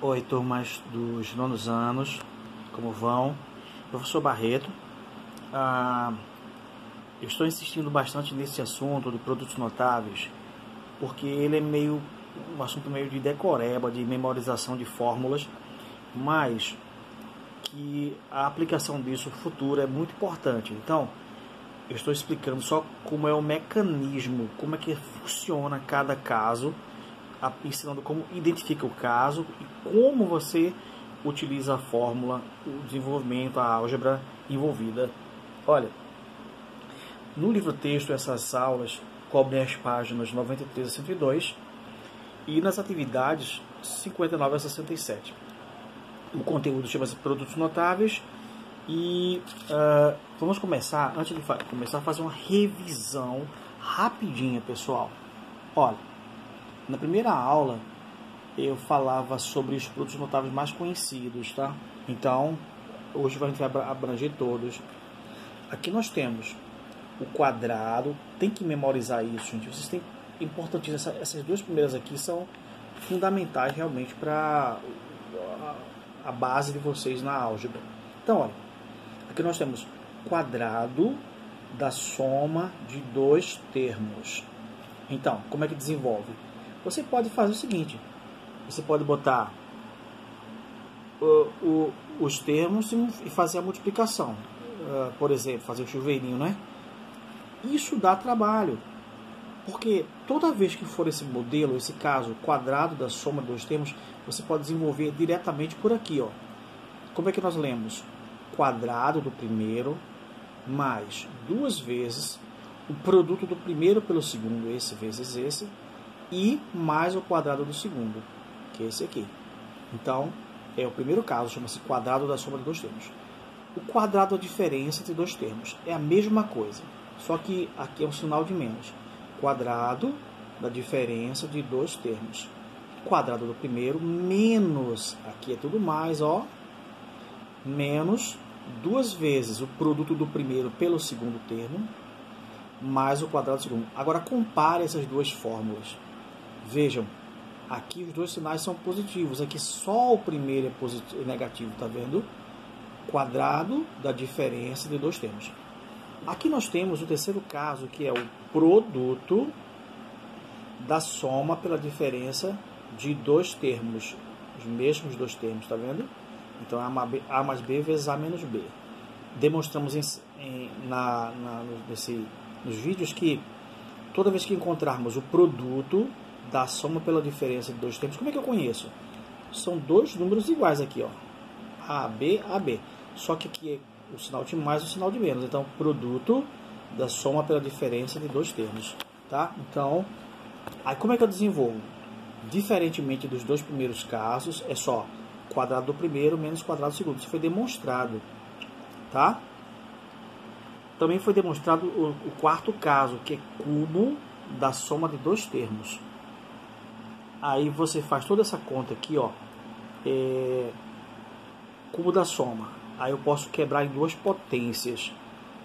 Oi, turmas dos nonos anos, como vão? Professor Barreto. Eu estou insistindo bastante nesse assunto de produtos notáveis, porque ele é um assunto meio de decoreba, de memorização de fórmulas, mas que a aplicação disso futuro é muito importante. Então, eu estou explicando só como é o mecanismo, como é que funciona cada caso, ensinando como identifica o caso e como você utiliza a fórmula, o desenvolvimento, a álgebra envolvida. Olha, no livro-texto essas aulas cobrem as páginas 93 a 102 e nas atividades 59 a 67. O conteúdo chama-se Produtos Notáveis e vamos começar, antes de começar a fazer uma revisão rapidinha, pessoal. Olha, na primeira aula eu falava sobre os produtos notáveis mais conhecidos, tá? Então, hoje a gente vai abranger todos. Aqui nós temos o quadrado, tem que memorizar isso, gente. Vocês têm importantíssimo, essas duas primeiras aqui são fundamentais realmente para a base de vocês na álgebra. Então, olha, aqui nós temos quadrado da soma de dois termos. Então, como é que desenvolve? Você pode fazer o seguinte, você pode botar os termos e fazer a multiplicação. Por exemplo, fazer o chuveirinho, né? Isso dá trabalho, porque toda vez que for esse modelo, esse caso, quadrado da soma de dois termos, você pode desenvolver diretamente por aqui, ó. Como é que nós lemos? Quadrado do primeiro mais duas vezes o produto do primeiro pelo segundo, esse vezes esse, e mais o quadrado do segundo, que é esse aqui. Então, é o primeiro caso, chama-se quadrado da soma de dois termos. O quadrado é a diferença entre dois termos. É a mesma coisa, só que aqui é um sinal de menos. Quadrado da diferença de dois termos. Quadrado do primeiro menos, aqui é tudo mais, ó, menos duas vezes o produto do primeiro pelo segundo termo, mais o quadrado do segundo. Agora compare essas duas fórmulas. Vejam, aqui os dois sinais são positivos, aqui só o primeiro é negativo, tá vendo? Quadrado da diferença de dois termos. Aqui nós temos o terceiro caso, que é o produto da soma pela diferença de dois termos, os mesmos dois termos, tá vendo? Então, A mais B vezes A menos B. Demonstramos nos vídeos que toda vez que encontrarmos o produto da soma pela diferença de dois termos, como é que eu conheço? São dois números iguais aqui, ó. AB, AB. Só que aqui é o sinal de mais e o sinal de menos. Então, produto da soma pela diferença de dois termos, tá? Então, aí como é que eu desenvolvo? Diferentemente dos dois primeiros casos, é só quadrado do primeiro menos quadrado do segundo. Isso foi demonstrado, tá? Também foi demonstrado o quarto caso, que é cubo da soma de dois termos. Aí você faz toda essa conta aqui, ó, cubo da soma. Aí eu posso quebrar em duas potências.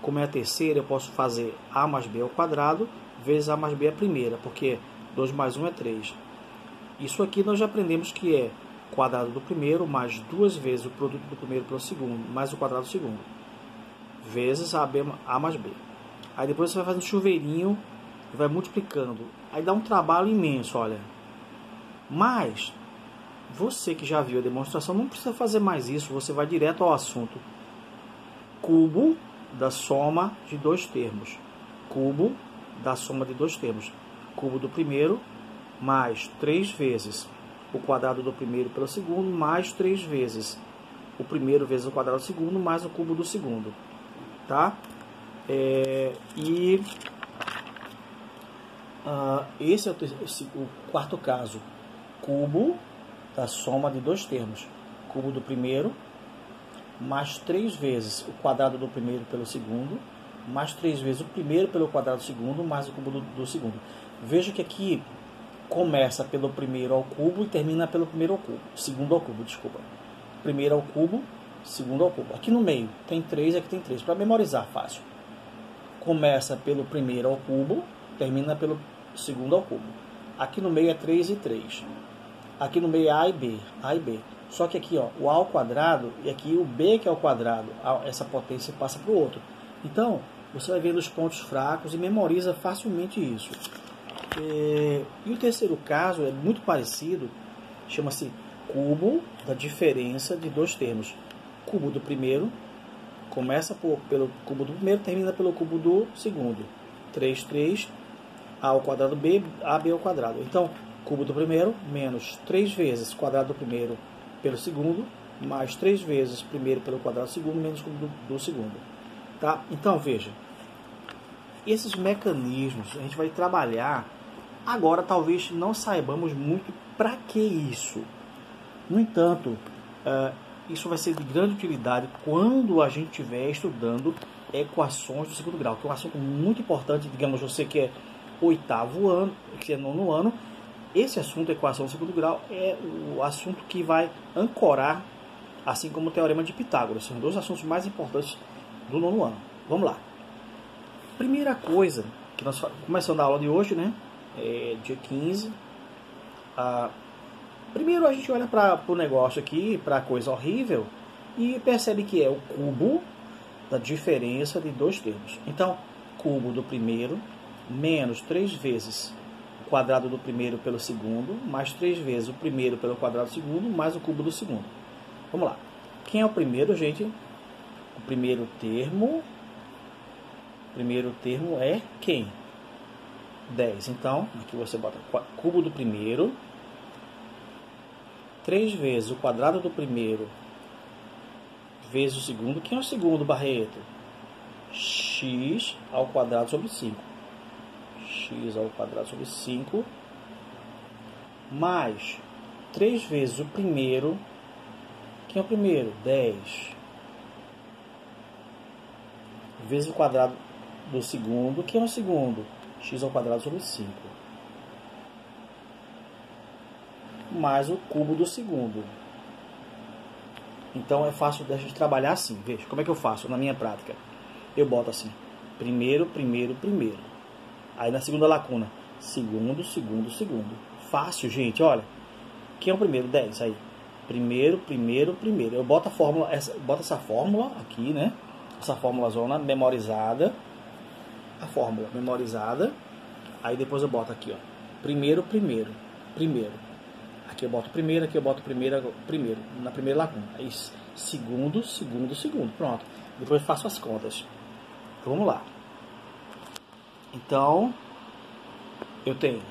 Como é a terceira, eu posso fazer A mais B ao quadrado vezes A mais B a primeira, porque 2 mais 1 é 3. Isso aqui nós já aprendemos que é quadrado do primeiro mais duas vezes o produto do primeiro pelo segundo, mais o quadrado do segundo, vezes A mais B. Aí depois você vai fazendo chuveirinho e vai multiplicando. Aí dá um trabalho imenso, olha. Mas você que já viu a demonstração não precisa fazer mais isso, você vai direto ao assunto. Cubo da soma de dois termos. Cubo da soma de dois termos. Cubo do primeiro mais 3 vezes o quadrado do primeiro pelo segundo, mais 3 vezes o primeiro vezes o quadrado do segundo, mais o cubo do segundo. Tá? Esse é o quarto caso. Cubo da soma de dois termos. Cubo do primeiro, mais 3 vezes o quadrado do primeiro pelo segundo, mais 3 vezes o primeiro pelo quadrado do segundo, mais o cubo do segundo. Veja que aqui começa pelo primeiro ao cubo e termina pelo primeiro ao cubo. Segundo ao cubo, desculpa. Primeiro ao cubo, segundo ao cubo. Aqui no meio tem 3, aqui tem 3. Para memorizar, fácil. Começa pelo primeiro ao cubo, termina pelo segundo ao cubo. Aqui no meio é 3 e 3. Aqui no meio é A e B. A e B. Só que aqui, ó, o A ao quadrado e aqui o B que é ao quadrado. Essa potência passa para o outro. Então, você vai vendo os pontos fracos e memoriza facilmente isso. E o terceiro caso é muito parecido. Chama-se cubo da diferença de dois termos. Cubo do primeiro. Começa pelo cubo do primeiro, termina pelo cubo do segundo. 3 A ao quadrado B, AB ao quadrado. Então, cubo do primeiro, menos 3 vezes quadrado do primeiro pelo segundo, mais 3 vezes primeiro pelo quadrado do segundo, menos cubo do segundo. Tá? Então, veja. Esses mecanismos a gente vai trabalhar. Agora, talvez não saibamos muito para que isso. No entanto, isso vai ser de grande utilidade quando a gente estiver estudando equações do segundo grau, que é um assunto muito importante, digamos, você que é oitavo ano, que é nono ano, esse assunto, equação do segundo grau, é o assunto que vai ancorar, assim como o teorema de Pitágoras. São dois assuntos mais importantes do nono ano. Vamos lá. Primeira coisa, que nós começando a aula de hoje, né? Dia 15. Primeiro a gente olha para o negócio aqui, para a coisa horrível, e percebe que é o cubo da diferença de dois termos. Então, cubo do primeiro menos 3 vezes o quadrado do primeiro pelo segundo, mais 3 vezes o primeiro pelo quadrado do segundo, mais o cubo do segundo. Vamos lá. Quem é o primeiro, gente? O primeiro termo é quem? 10. Então, aqui você bota cubo do primeiro, 3 vezes o quadrado do primeiro vezes o segundo. Quem é o segundo, Barreto? X ao quadrado sobre 5. X ao quadrado sobre 5. Mais 3 vezes o primeiro. Quem é o primeiro? 10. Vezes o quadrado do segundo. Quem é o segundo? X ao quadrado sobre 5. Mais o cubo do segundo. Então é fácil de a gente trabalhar assim. Veja, como é que eu faço na minha prática? Eu boto assim, primeiro. Aí na segunda lacuna, segundo. Fácil, gente, olha. Quem é o primeiro? 10, aí. Primeiro. Eu boto a fórmula, boto essa fórmula aqui, né? Essa fórmula zona memorizada. A fórmula memorizada. Aí depois eu boto aqui, ó. Primeiro. Aqui eu boto primeiro, aqui eu boto primeiro, na primeira lacuna. Aí, segundo. Pronto. Depois eu faço as contas. Então, vamos lá. Então, eu tenho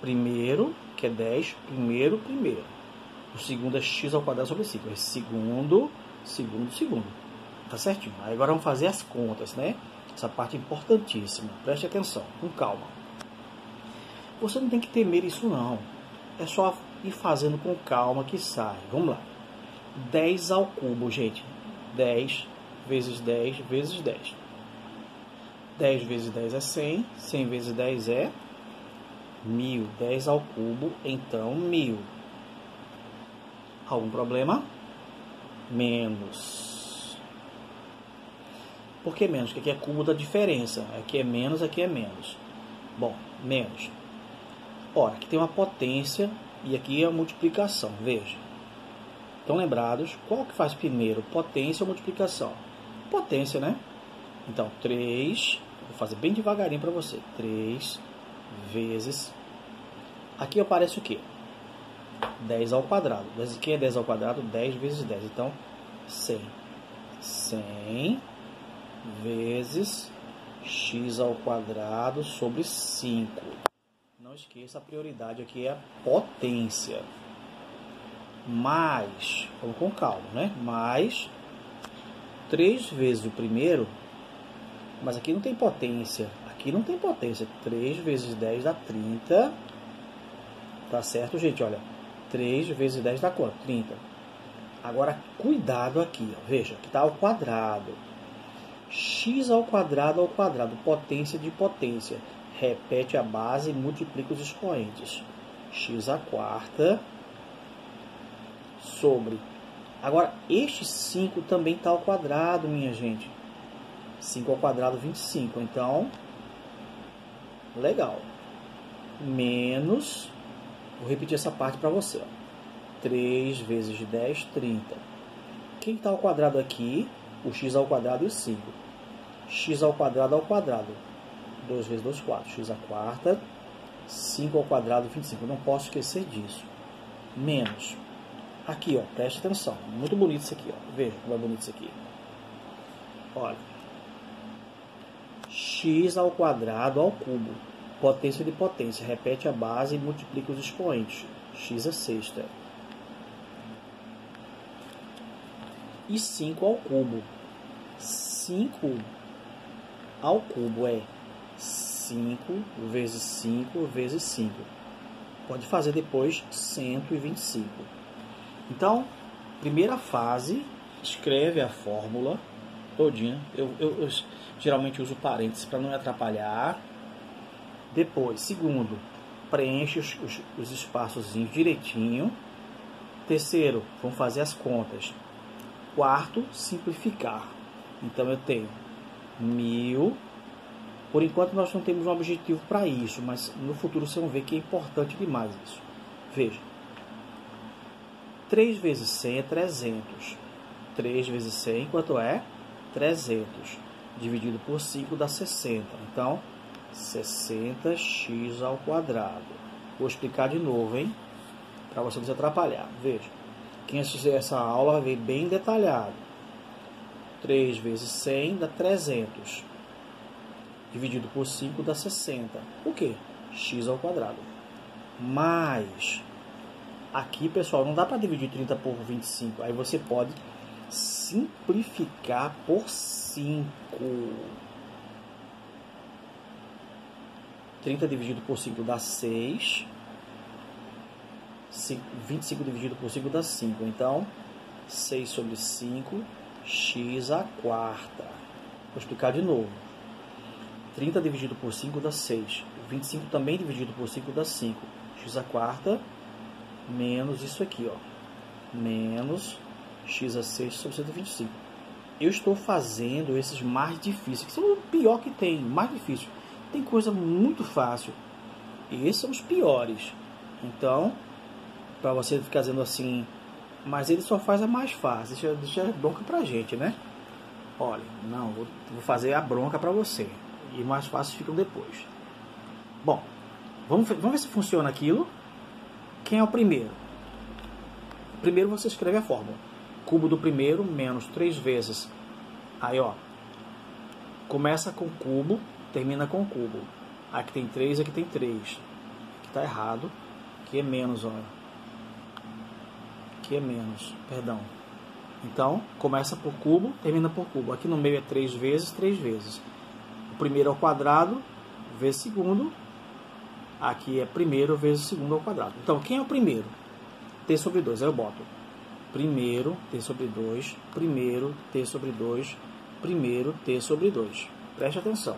primeiro, que é 10, primeiro. O segundo é x ao quadrado sobre 5. É segundo. Tá certinho? Aí agora vamos fazer as contas, né? Essa parte é importantíssima. Preste atenção, com calma. Você não tem que temer isso, não. É só ir fazendo com calma que sai. Vamos lá. 10 ao cubo, gente. 10 vezes 10 vezes 10. 10 vezes 10 é 100. 100 vezes 10 é 1000. 10 ao cubo, então 1000. Algum problema? Menos. Por que menos? Porque aqui é cubo da diferença. Aqui é menos, aqui é menos. Bom, menos. Ora, aqui tem uma potência e aqui é a multiplicação. Veja. Estão lembrados? Qual que faz primeiro? Potência ou multiplicação? Potência, né? Então, 3. Vou fazer bem devagarinho para você. 3 vezes... Aqui aparece o quê? 10 ao quadrado. Quem é 10 ao quadrado? 10 vezes 10. Então, 100. 100 vezes x ao quadrado sobre 5. Não esqueça, a prioridade aqui é a potência. Mais, vamos com calma, né? Mais 3 vezes o primeiro, mas aqui não tem potência. Aqui não tem potência. 3 vezes 10 dá 30. Tá certo, gente? Olha, 3 vezes 10 dá quanto? 30. Agora, cuidado aqui, ó. Veja, que está ao quadrado. X ao quadrado, potência de potência. Repete a base e multiplica os expoentes. X à quarta sobre... Agora, este 5 também está ao quadrado, minha gente. 5 ao quadrado, 25. Então, Legal. Menos, vou repetir essa parte para você, ó. 3 vezes 10, 30. Quem está ao quadrado aqui? O x ao quadrado e o 5. X ao quadrado, 2 vezes 2, 4. X à quarta. 5 ao quadrado, 25. Eu não posso esquecer disso. Menos. Aqui, ó, preste atenção. Muito bonito isso aqui, ó. Veja como é bonito isso aqui. Olha. X ao quadrado ao cubo. Potência de potência. Repete a base e multiplica os expoentes. X à sexta. E 5 ao cubo. 5 ao cubo é 5 vezes 5 vezes 5. Pode fazer depois 125. Então, primeira fase, escreve a fórmula todinha. Eu geralmente uso parênteses para não me atrapalhar. Depois, segundo, preenche os espaçozinhos direitinho. Terceiro, vamos fazer as contas. Quarto, simplificar. Então eu tenho 1000. Por enquanto nós não temos um objetivo para isso, mas no futuro vocês vão ver que é importante demais isso. Veja. 3 vezes 100 é 300. 3 vezes 100, quanto é? 300. Dividido por 5 dá 60. Então, 60x ao quadrado. Vou explicar de novo, hein? Para você não se atrapalhar. Veja. Quem assistir essa aula vai ver bem detalhado. 3 vezes 100 dá 300. Dividido por 5 dá 60. O quê? X ao quadrado. Mais. Aqui, pessoal, não dá para dividir 30 por 25. Aí você pode simplificar por 5. 30 dividido por 5 dá 6. 25 dividido por 5 dá 5. Então, 6 sobre 5, x à quarta. Vou explicar de novo. 30 dividido por 5 dá 6. 25 também dividido por 5 dá 5. X à quarta menos isso aqui, ó. Menos x à sexta sobre 125. Eu estou fazendo esses mais difíceis, que são o pior que tem, mais difícil. Tem coisa muito fácil. E esses são os piores. Então, para você ficar dizendo assim, mas ele só faz a mais fácil. Deixa a bronca pra gente, né? Olha, não, vou fazer a bronca para você. E mais fáceis ficam depois. Bom, vamos ver se funciona aquilo. Quem é o primeiro? Primeiro você escreve a fórmula. Cubo do primeiro menos 3 vezes. Aí, ó. Começa com cubo, termina com cubo. Aqui tem 3, aqui tem 3. Aqui tá errado. Aqui é menos, ó. Aqui é menos, perdão. Então, começa por cubo, termina por cubo. Aqui no meio é 3 vezes, 3 vezes. O primeiro ao quadrado, vezes segundo. Aqui é primeiro vezes segundo ao quadrado. Então, quem é o primeiro? T sobre 2. Aí eu boto primeiro, T sobre 2. Primeiro, T sobre 2. Primeiro, T sobre 2. Preste atenção.